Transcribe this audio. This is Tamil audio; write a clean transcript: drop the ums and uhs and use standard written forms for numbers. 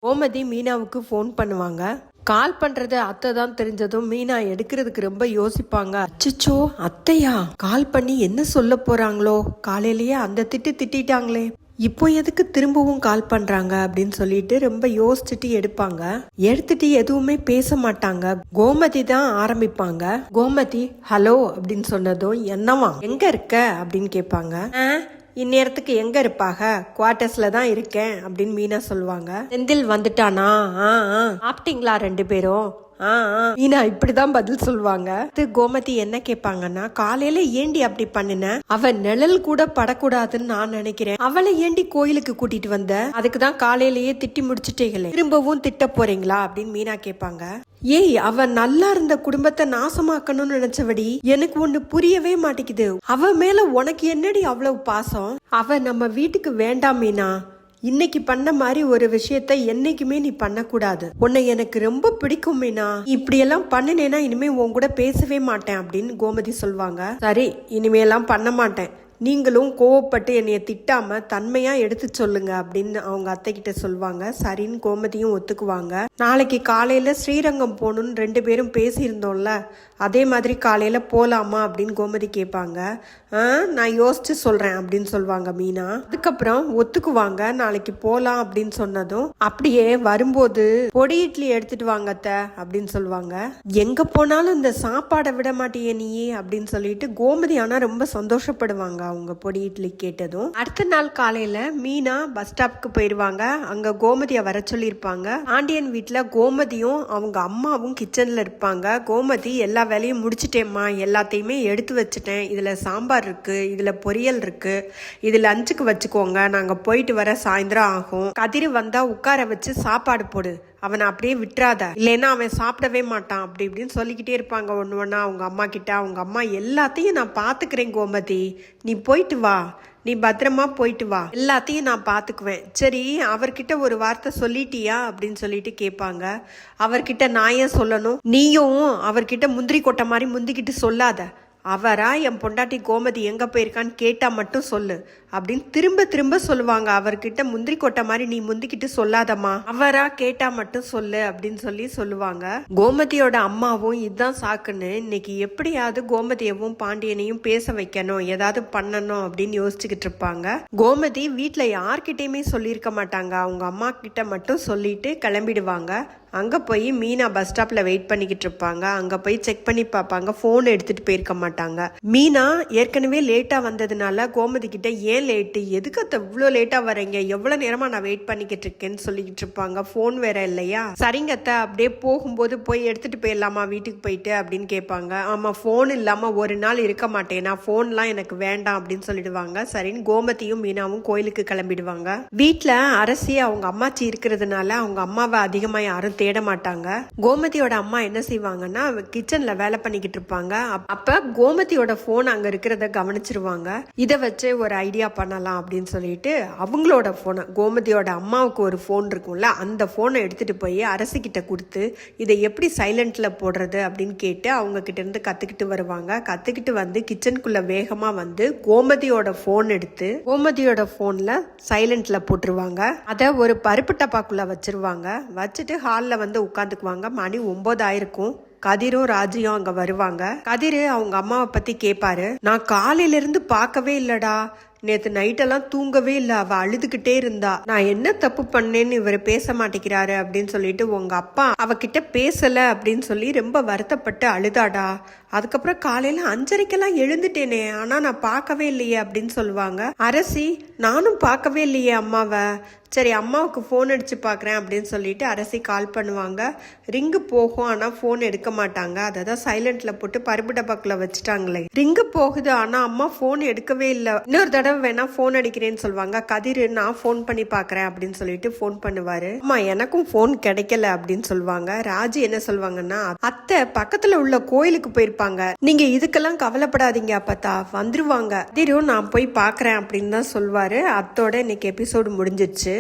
கோமதி மீனாவுக்கு ஃபோன் பண்ணுவாங்க. கால் பண்றது அத்தை தான் தெரிஞ்சதும் மீனா எடுக்கிறதுக்கு ரொம்ப யோசிப்பாங்க. அச்சச்சோ, அத்தையா கால் பண்ணி என்ன சொல்ல போறாங்களோ, காலையிலேயே அந்த திட்டிட்டாங்களே, இப்போ எதுக்கு திரும்பவும் கால் பண்றாங்க அப்படின்னு சொல்லிட்டு ரொம்ப யோசிச்சுட்டு எடுப்பாங்க. எடுத்துட்டு எதுவுமே பேச மாட்டாங்க. கோமதி தான் ஆரம்பிப்பாங்க. கோமதி ஹலோ அப்படின்னு சொன்னதும் என்னவா எங்க இருக்க அப்படின்னு கேட்பாங்க. இந்நேரத்துக்கு எங்க இருப்பாங்க, குவார்டர்ஸ்ல தான் இருக்கேன் அப்படின்னு மீனா சொல்லுவாங்க. செந்தில் வந்துட்டானா? சாப்பிட்டீங்களா ரெண்டு பேரும்? மீனா இப்படிதான் பதில் சொல்லுவாங்க. கோமதி என்ன கேட்பாங்கன்னா, காலையில ஏண்டி அப்படி பண்ணின, அவ நிழல் கூட படக்கூடாதுன்னு நான் நினைக்கிறேன், அவளை ஏண்டி கோயிலுக்கு கூட்டிட்டு வந்த, அதுக்குதான் காலையிலேயே திட்டி முடிச்சுட்டீங்களே, திரும்பவும் திட்ட போறீங்களா அப்படின்னு மீனா கேட்பாங்க. ஏய், அவ நல்லா இருந்த குடும்பத்தை நாசமாக்கணும்னு நினைச்சவடி, எனக்கு ஒண்ணு புரியவே மாட்டேங்குது. அவ மேல உனக்கு என்னடி அவ்வளவு பாசம்? அவ நம்ம வீட்டுக்கு வேண்டாம் மீனா. இன்னைக்கு பண்ண மாதிரி ஒரு விஷயத்த என்னைக்குமே நீ பண்ணக்கூடாது. உன்னை எனக்கு ரொம்ப பிடிக்கும் மீனா. இப்படி எல்லாம் பண்ணினேன்னா இனிமே உன் கூட பேசவே மாட்டேன் அப்படின்னு கோமதி சொல்லுவாங்க. சரி, இனிமேலாம் பண்ண மாட்டேன். நீங்களும் கோவப்பட்டு என்னைய திட்டாம தன்மையா எடுத்து சொல்லுங்க அப்படின்னு அவங்க அத்தை கிட்ட சொல்லுவாங்க. சரின்னு கோமதியும் ஒத்துக்குவாங்க. நாளைக்கு காலையில ஸ்ரீரங்கம் போகணும்னு ரெண்டு பேரும் பேசியிருந்தோம்ல, அதே மாதிரி காலையில போலாமா அப்படின்னு கோமதி கேட்பாங்க. நான் யோசிச்சு சொல்றேன் அப்படின்னு சொல்லுவாங்க மீனா. அதுக்கப்புறம் ஒத்துக்குவாங்க. நாளைக்கு போலாம் அப்படின்னு சொன்னதும், அப்படியே வரும்போது பொடி இட்லி எடுத்துட்டு வாங்க அத்தை அப்படின்னு சொல்லுவாங்க. எங்க போனாலும் இந்த சாப்பாடை விட மாட்டியே நீ அப்படின்னு சொல்லிட்டு கோமதி ஆனா ரொம்ப சந்தோஷப்படுவாங்க அவங்க பொடி இட்லி கேட்டதும். அடுத்த நாள் காலையில மீனா பஸ் ஸ்டாப்க்கு போயிருவாங்க. அங்க கோமதியை வர சொல்லியிருப்பாங்க. பாண்டியன் வீட்டுல கோமதியும் அவங்க அம்மாவும் கிச்சன்ல இருப்பாங்க. கோமதி எல்லா வேலையும் முடிச்சிட்டேம்மா, எல்லாத்தையுமே எடுத்து வச்சுட்டேன், இதுல சாம்பார் இருக்கு, இதுல பொரியல் இருக்கு, இது லஞ்சுக்கு வச்சுக்கோங்க, நாங்க போயிட்டு வர சாயந்தரம் ஆகும், கதிர் வந்தா உட்கார வச்சு சாப்பாடு போடு, அவனை அப்படியே விட்டுறாத, இல்லைன்னா அவன் சாப்பிடவே மாட்டான் அப்படி இப்படின்னு சொல்லிக்கிட்டே இருப்பாங்க ஒன்று ஒன்றா அவங்க அம்மா கிட்ட. அவங்க அம்மா எல்லாத்தையும் நான் பார்த்துக்கிறேன் கோமதி, நீ போயிட்டு வா, நீ பத்திரமா போயிட்டு வா, எல்லாத்தையும் நான் பார்த்துக்குவேன். சரி, அவர்கிட்ட ஒரு வார்த்தை சொல்லிட்டியா அப்படின்னு சொல்லிட்டு கேட்பாங்க. அவர்கிட்ட நான் ஏன் சொல்லணும், நீயும் அவர்கிட்ட முந்திரி கொட்டை மாதிரி முந்திக்கிட்டு சொல்லாத, அவரா என் பொண்டாட்டி கோமதி எங்க போயிருக்கான்னு கேட்டா மட்டும் சொல்லு அப்படின்னு திரும்ப திரும்ப சொல்லுவாங்க. அவர்கிட்ட முந்திரி கொட்டை மாதிரி நீ முந்திக்கிட்டு சொல்லாதம்மா, அவரா கேட்டா மட்டும் சொல்லு அப்படின்னு சொல்லுவாங்க. கோமதியோட அம்மாவும் இதுதான் சாக்குன்னு இன்னைக்கு எப்படியாவது கோமதியவும் பாண்டியனையும் பேச வைக்கணும், ஏதாவது பண்ணணும் அப்படின்னு யோசிச்சுக்கிட்டு இருப்பாங்க. கோமதி வீட்டுல யார்கிட்டயுமே சொல்லியிருக்க மாட்டாங்க. அவங்க அம்மா கிட்ட மட்டும் சொல்லிட்டு கிளம்பிடுவாங்க. அங்க போய் மீனா பஸ் ஸ்டாப்ல வெயிட் பண்ணிக்கிட்டு இருப்பாங்க. அங்க போய் செக் பண்ணி பார்ப்பாங்க, போன் எடுத்துட்டு போயிருக்க மாட்டாங்க. மீனா ஏற்கனவே லேட்டா வந்ததுனால கோமதி கிட்ட ஏன் லேட்டு, எதுக்கு அத்தை இவ்வளோ லேட்டா வரீங்க, எவ்வளவு நேரமா நான் வெயிட் பண்ணிக்கிட்டு இருக்கேன்னு சொல்லிக்கிட்டு இருப்பாங்க. போன் வேற இல்லையா. சரிங்க அத்தை, அப்படியே போகும்போது போய் எடுத்துட்டு போயிடலாமா வீட்டுக்கு போயிட்டு அப்படின்னு கேட்பாங்க. ஆமா, போன் இல்லாம ஒரு நாள் இருக்க மாட்டேன், நான் போன்லாம் எனக்கு வேண்டாம் அப்படின்னு சொல்லிடுவாங்க. சரின்னு கோமதியும் மீனாவும் கோயிலுக்கு கிளம்பிடுவாங்க. வீட்டுல அரசி அவங்க அம்மாச்சி இருக்கிறதுனால அவங்க அம்மாவை அதிகமா யாரும் தேட மாட்டாங்க. கோமதியோட அம்மா என்ன செய்வாங்கன்னா, கிச்சன்ல வேலை பண்ணிக்கிட்டு இருப்பாங்க. அப்ப கோமதியோட போன் அங்க இருக்கிறத கவனிச்சிருவாங்க. இதை வச்சு ஒரு ஐடியா பண்ணலாம் அப்படின்னு சொல்லிட்டு அவங்களோட போனை, கோமதியோட அம்மாவுக்கு ஒரு போன் இருக்கும்ல, அந்த போனை எடுத்துட்டு போய் அரசிக்கிட்ட கொடுத்து இதை எப்படி சைலண்ட்ல போடுறது அப்படின்னு கேட்டு அவங்க கிட்ட இருந்து கத்துக்கிட்டு வருவாங்க. கத்துக்கிட்டு வந்து கிச்சனுக்குள்ள வேகமா வந்து கோமதியோட போன் எடுத்து கோமதியோட போன்ல சைலண்ட்ல போட்டுருவாங்க. அத ஒரு பருப்பு டப்பாக்குள்ள வச்சிருவாங்க. வச்சுட்டு ஹால்ல வந்து உட்காந்துக்குவாங்க. மணி 9 ஆயிருக்கும். கதிரும் ராஜியும் அங்க வருவாங்க. கதிர் அவங்க அம்மாவை பத்தி கேட்பாரு. நான் காலையில இருந்து பார்க்கவே இல்லடா, நேத்து நைட்டெல்லாம் தூங்கவே இல்லை, அவ அழுதுகிட்டே இருந்தா, நான் என்ன தப்பு பண்ணேன்னு இவர் பேச மாட்டேங்கிறாரு அப்படின்னு சொல்லிட்டு உங்க அப்பா அவகிட்ட பேசல அப்படின்னு சொல்லி ரொம்ப வருத்தப்பட்டு அழுதாடா. அதுக்கப்புறம் காலையில 5:30க்கெல்லாம் எழுந்துட்டேனே, ஆனா நான் பார்க்கவே இல்லையே அப்படின்னு சொல்லுவாங்க. அரசி, நானும் பார்க்கவே இல்லையே அம்மாவை, சரி அம்மாவுக்கு ஃபோன் அடிச்சு பார்க்குறேன் அப்படின்னு சொல்லிட்டு அரசி கால் பண்ணுவாங்க. ரிங்கு போகும், ஆனால் ஃபோன் எடுக்க மாட்டாங்க. அதை தான் சைலண்ட்ல போட்டு பருப்பு டப்பாக்குள்ள வச்சுட்டாங்களே. ரிங்கு போகுது, ஆனால் அம்மா ஃபோன் எடுக்கவே இல்லை. இன்னொரு தடவை வேணா ஃபோன் அடிக்கிறேன்னு சொல்லுவாங்க. கதிர், நான் ஃபோன் பண்ணி பார்க்குறேன் அப்படின்னு சொல்லிட்டு ஃபோன் பண்ணுவாரு. அம்மா எனக்கும் ஃபோன் கிடைக்கல அப்படின்னு சொல்லுவாங்க. ராஜி என்ன சொல்லுவாங்கன்னா, அத்தை பக்கத்துல உள்ள கோயிலுக்கு போயிருப்பாங்க, நீங்க இதுக்கெல்லாம் கவலைப்படாதீங்க அப்பத்தா, வந்துருவாங்க. கதிரும் நான் போய் பார்க்குறேன் அப்படின்னு தான் சொல்லுவாரு. அத்தோட இன்னைக்கு எபிசோடு முடிஞ்சிச்சு.